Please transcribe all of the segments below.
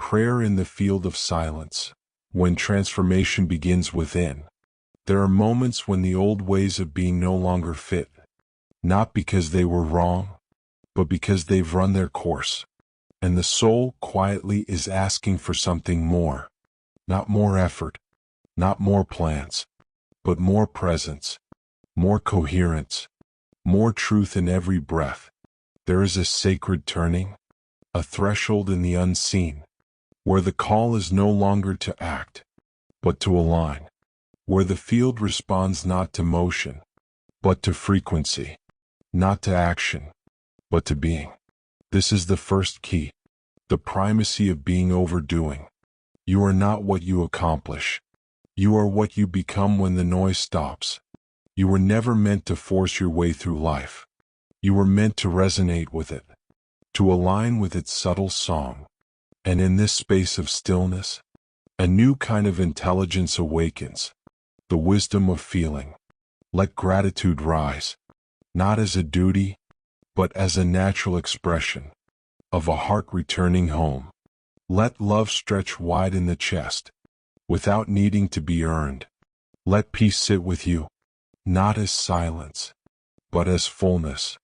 prayer in the field of silence. When transformation begins within, there are moments when the old ways of being no longer fit, not because they were wrong, but because they've run their course, and the soul quietly is asking for something more. Not more effort, not more plans, but more presence, more coherence, more truth in every breath. There is a sacred turning, a threshold in the unseen, where the call is no longer to act, but to align, where the field responds not to motion, but to frequency, not to action, but to being. This is the first key, the primacy of being over doing. You are not what you accomplish. You are what you become when the noise stops. You were never meant to force your way through life. You were meant to resonate with it, to align with its subtle song. And in this space of stillness, a new kind of intelligence awakens, the wisdom of feeling. Let gratitude rise, not as a duty, but as a natural expression of a heart returning home. Let love stretch wide in the chest, without needing to be earned. Let peace sit with you, not as silence, but as fullness.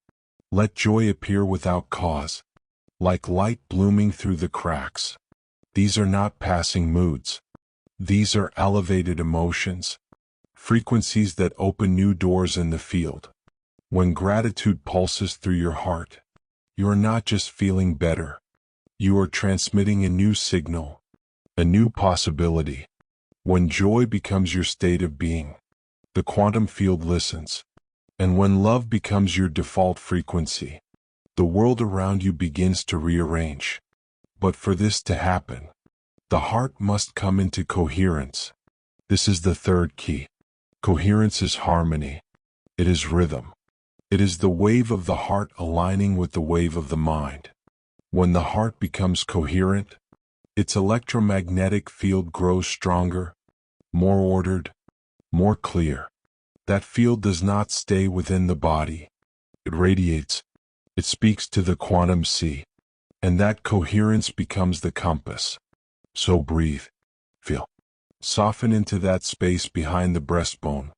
Let joy appear without cause, like light blooming through the cracks. These are not passing moods. These are elevated emotions, frequencies that open new doors in the field. When gratitude pulses through your heart, you are not just feeling better. You are transmitting a new signal, a new possibility. When joy becomes your state of being, the quantum field listens. And when love becomes your default frequency, the world around you begins to rearrange. But for this to happen, the heart must come into coherence. This is the third key. Coherence is harmony. It is rhythm. It is the wave of the heart aligning with the wave of the mind. When the heart becomes coherent, its electromagnetic field grows stronger, more ordered, more clear. That field does not stay within the body. It radiates. It speaks to the quantum sea. And that coherence becomes the compass. So breathe, feel, soften into that space behind the breastbone.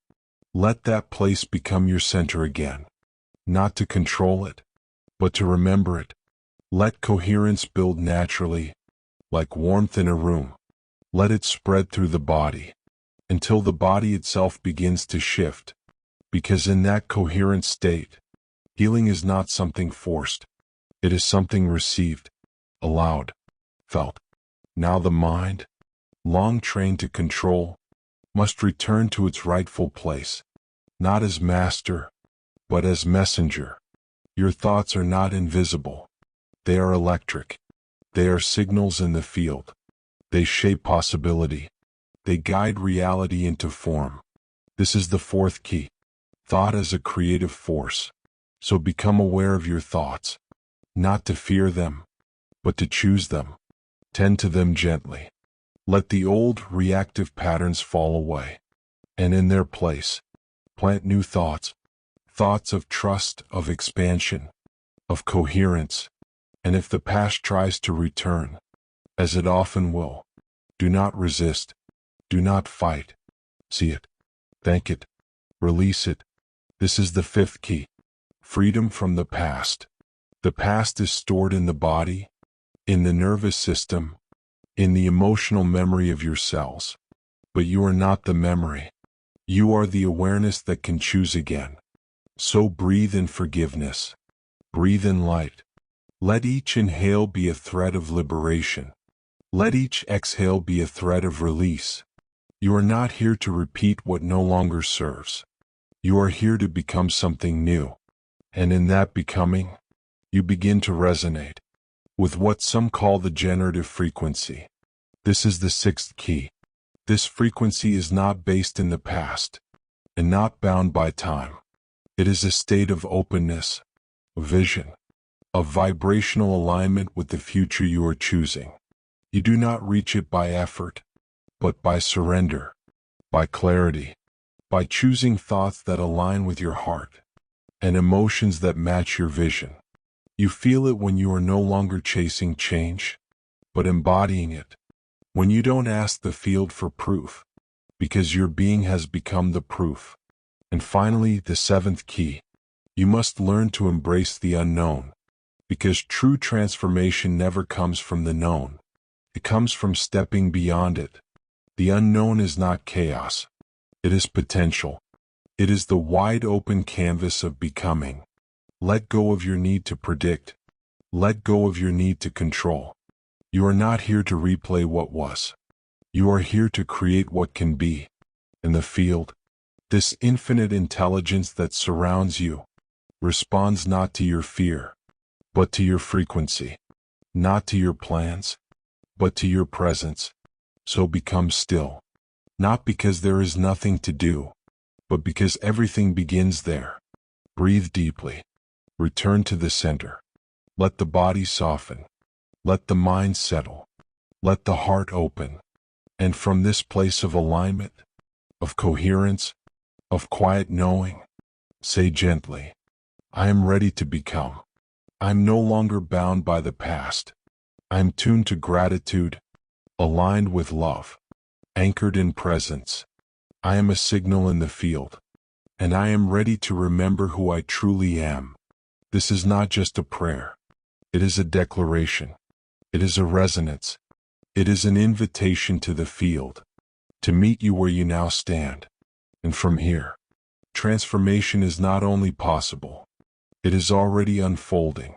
Let that place become your center again. Not to control it, but to remember it. Let coherence build naturally, like warmth in a room. Let it spread through the body, until the body itself begins to shift. Because in that coherent state, healing is not something forced. It is something received, allowed, felt. Now the mind, long trained to control, must return to its rightful place, not as master, but as messenger. Your thoughts are not invisible. They are electric. They are signals in the field. They shape possibility. They guide reality into form. This is the fourth key. Thought as a creative force. So become aware of your thoughts. Not to fear them, but to choose them. Tend to them gently. Let the old reactive patterns fall away. And in their place, plant new thoughts. Thoughts of trust, of expansion, of coherence. And if the past tries to return, as it often will, do not resist. Do not fight. See it. Thank it. Release it. This is the fifth key. Freedom from the past. The past is stored in the body, in the nervous system, in the emotional memory of your cells. But you are not the memory. You are the awareness that can choose again. So breathe in forgiveness. Breathe in light. Let each inhale be a thread of liberation. Let each exhale be a thread of release. You are not here to repeat what no longer serves. You are here to become something new. And in that becoming, you begin to resonate with what some call the generative frequency. This is the sixth key. This frequency is not based in the past and not bound by time. It is a state of openness, of vision, of vibrational alignment with the future you are choosing. You do not reach it by effort, but by surrender, by clarity, by choosing thoughts that align with your heart and emotions that match your vision. You feel it when you are no longer chasing change, but embodying it. When you don't ask the field for proof, because your being has become the proof. And finally, the seventh key. You must learn to embrace the unknown, because true transformation never comes from the known. It comes from stepping beyond it. The unknown is not chaos. It is potential. It is the wide open canvas of becoming. Let go of your need to predict. Let go of your need to control. You are not here to replay what was. You are here to create what can be. In the field, this infinite intelligence that surrounds you responds not to your fear, but to your frequency, not to your plans, but to your presence. So become still, not because there is nothing to do, but because everything begins there. Breathe deeply. Return to the center. Let the body soften. Let the mind settle. Let the heart open. And from this place of alignment, of coherence, of quiet knowing, say gently, I am ready to become. I am no longer bound by the past. I am tuned to gratitude, aligned with love, anchored in presence. I am a signal in the field, and I am ready to remember who I truly am. This is not just a prayer. It is a declaration. It is a resonance. It is an invitation to the field, to meet you where you now stand. And from here, transformation is not only possible, it is already unfolding.